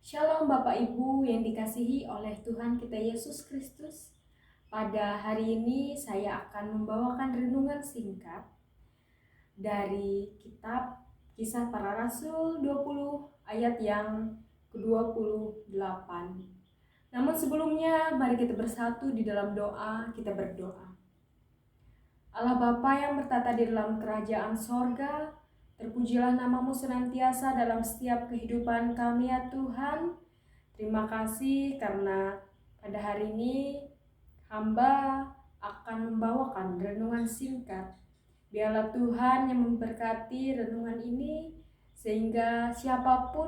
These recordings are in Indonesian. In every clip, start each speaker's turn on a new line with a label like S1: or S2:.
S1: Shalom Bapak Ibu yang dikasihi oleh Tuhan kita Yesus Kristus. Pada hari ini saya akan membawakan renungan singkat dari kitab Kisah Para Rasul 20 ayat yang ke-28. Namun sebelumnya mari kita bersatu di dalam doa, kita berdoa. Allah Bapa yang bertata di dalam kerajaan sorga, terpujilah namamu senantiasa dalam setiap kehidupan kami ya Tuhan. Terima kasih karena pada hari ini hamba akan membawakan renungan singkat. Biarlah Tuhan yang memberkati renungan ini sehingga siapapun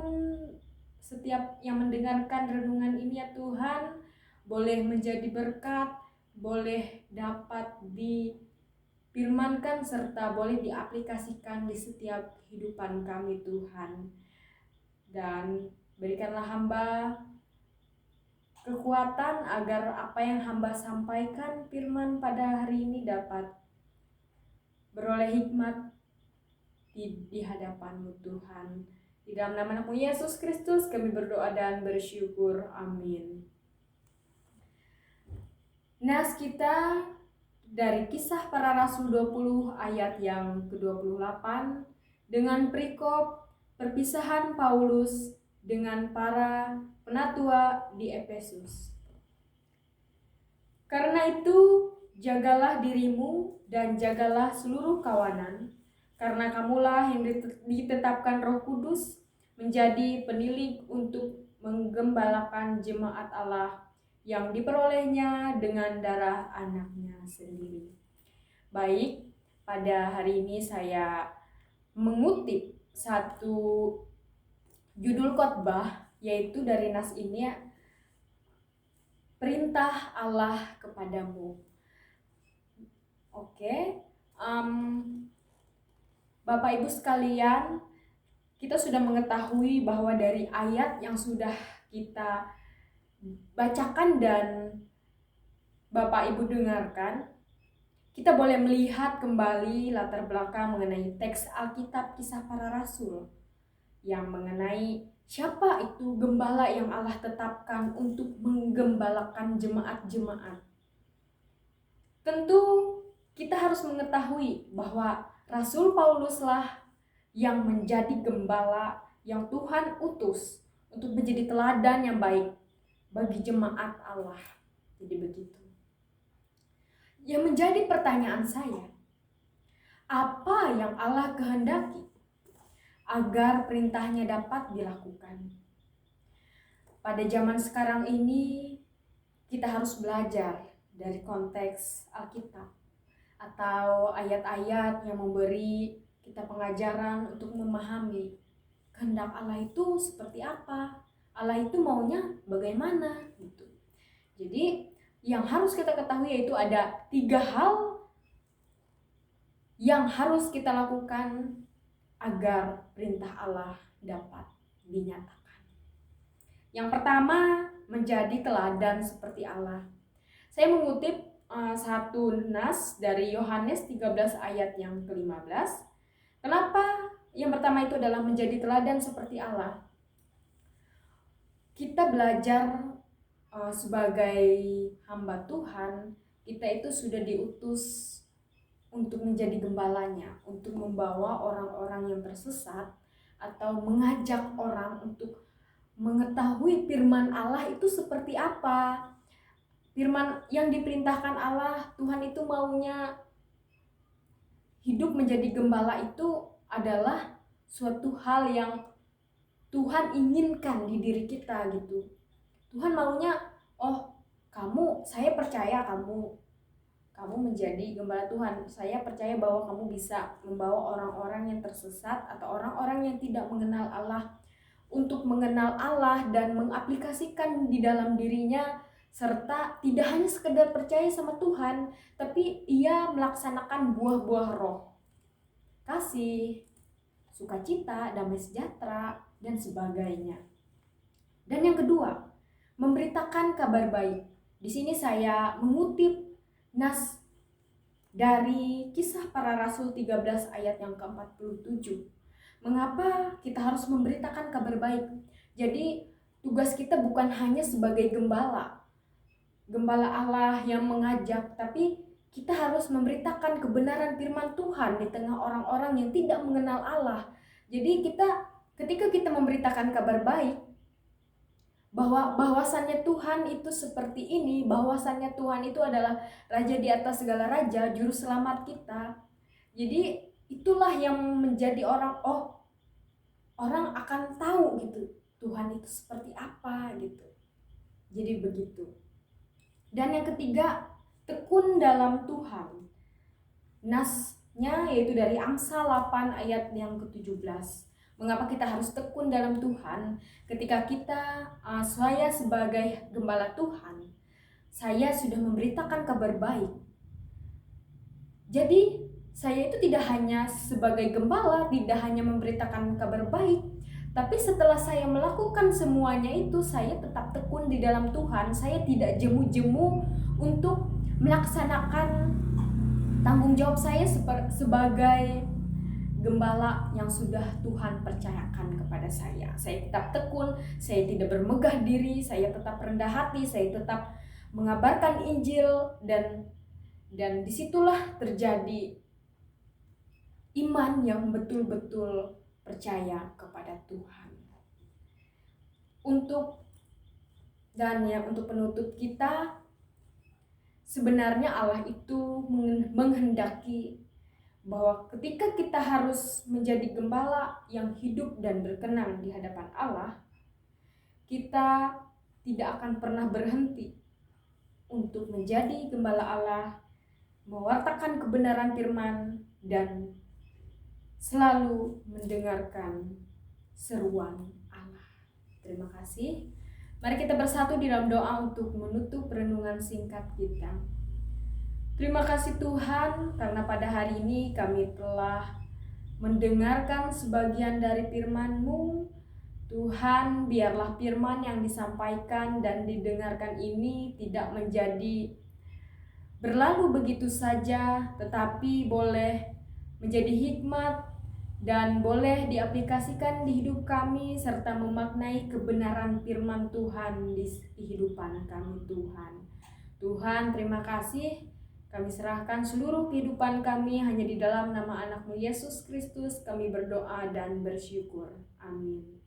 S1: setiap yang mendengarkan renungan ini ya Tuhan boleh menjadi berkat, boleh dapat difirmankan serta boleh diaplikasikan di setiap kehidupan kami Tuhan. Dan berikanlah hamba kekuatan agar apa yang hamba sampaikan firman pada hari ini dapat beroleh hikmat di hadapan-Mu Tuhan. Di dalam nama-Mu Yesus Kristus kami berdoa dan bersyukur. Amin. Nas kita dari Kisah Para Rasul 20 ayat yang ke-28 dengan perikop perpisahan Paulus dengan para penatua di Efesus. Karena itu, jagalah dirimu dan jagalah seluruh kawanan, karena kamulah yang ditetapkan Roh Kudus menjadi penilik untuk menggembalakan jemaat Allah yang diperolehnya dengan darah anaknya sendiri. Baik, pada hari ini saya mengutip satu judul khotbah, yaitu dari nas ini, perintah Allah kepadamu. Oke, Bapak Ibu sekalian, kita sudah mengetahui bahwa dari ayat yang sudah kita bacakan dan Bapak Ibu dengarkan, kita boleh melihat kembali latar belakang mengenai teks Alkitab Kisah Para Rasul yang mengenai siapa itu gembala yang Allah tetapkan untuk menggembalakan jemaat-jemaat. Tentu kita harus mengetahui bahwa Rasul Pauluslah yang menjadi gembala yang Tuhan utus untuk menjadi teladan yang baik bagi jemaat Allah. Jadi begitu. Yang menjadi pertanyaan saya, apa yang Allah kehendaki agar perintahnya dapat dilakukan? Pada zaman sekarang ini kita harus belajar dari konteks Alkitab atau ayat-ayat yang memberi kita pengajaran untuk memahami kehendak Allah itu seperti apa, Allah itu maunya bagaimana gitu. Jadi yang harus kita ketahui yaitu ada 3 hal yang harus kita lakukan agar perintah Allah dapat dinyatakan. Yang pertama, menjadi teladan seperti Allah. Saya mengutip satu nas dari Yohanes 13 ayat yang ke-15. Kenapa yang pertama itu adalah menjadi teladan seperti Allah? Kita belajar sebagai hamba Tuhan, kita itu sudah diutus untuk menjadi gembalanya, untuk membawa orang-orang yang tersesat atau mengajak orang untuk mengetahui firman Allah itu seperti apa. Firman yang diperintahkan Allah, Tuhan itu maunya hidup menjadi gembala itu adalah suatu hal yang Tuhan inginkan di diri kita gitu. Tuhan maunya, saya percaya kamu menjadi gembala Tuhan. Saya percaya bahwa kamu bisa membawa orang-orang yang tersesat atau orang-orang yang tidak mengenal Allah untuk mengenal Allah dan mengaplikasikan di dalam dirinya, serta tidak hanya sekedar percaya sama Tuhan, tapi ia melaksanakan buah-buah roh, kasih, sukacita, damai sejahtera, dan sebagainya. Dan yang kedua, memberitakan kabar baik. Di sini saya mengutip nas dari Kisah Para Rasul 13 ayat yang ke-47. Mengapa kita harus memberitakan kabar baik? Jadi tugas kita bukan hanya sebagai gembala Allah yang mengajak, tapi kita harus memberitakan kebenaran firman Tuhan di tengah orang-orang yang tidak mengenal Allah. Jadi ketika kita memberitakan kabar baik bahwasannya Tuhan itu seperti ini, bahwasannya Tuhan itu adalah raja di atas segala raja, juru selamat kita. Jadi itulah yang menjadi orang akan tahu gitu, Tuhan itu seperti apa gitu. Jadi begitu. Dan yang ketiga, tekun dalam Tuhan. Nasnya yaitu dari Amsal 8 ayat yang ke-17. Mengapa kita harus tekun dalam Tuhan? Ketika saya sebagai gembala Tuhan, saya sudah memberitakan kabar baik. Jadi saya itu tidak hanya sebagai gembala, tidak hanya memberitakan kabar baik, tapi setelah saya melakukan semuanya itu, saya tetap tekun di dalam Tuhan. Saya tidak jemu-jemu untuk melaksanakan tanggung jawab saya sebagai gembala yang sudah Tuhan percayakan kepada saya. Saya tetap tekun, saya tidak bermegah diri, saya tetap rendah hati, saya tetap mengabarkan Injil, dan disitulah terjadi iman yang betul-betul percaya kepada Tuhan. Untuk penutup kita, sebenarnya Allah itu menghendaki bahwa ketika kita harus menjadi gembala yang hidup dan berkenan di hadapan Allah, kita tidak akan pernah berhenti untuk menjadi gembala Allah, mewartakan kebenaran firman, dan selalu mendengarkan seruan Allah. Terima kasih. Mari kita bersatu di dalam doa untuk menutup renungan singkat kita. Terima kasih Tuhan, karena pada hari ini kami telah mendengarkan sebagian dari firman-Mu. Tuhan, biarlah firman yang disampaikan dan didengarkan ini tidak menjadi berlalu begitu saja, tetapi boleh menjadi hikmat dan boleh diaplikasikan di hidup kami, serta memaknai kebenaran firman Tuhan di kehidupan kami. Tuhan, terima kasih. Kami serahkan seluruh kehidupan kami hanya di dalam nama anak-Mu Yesus Kristus. Kami berdoa dan bersyukur. Amin.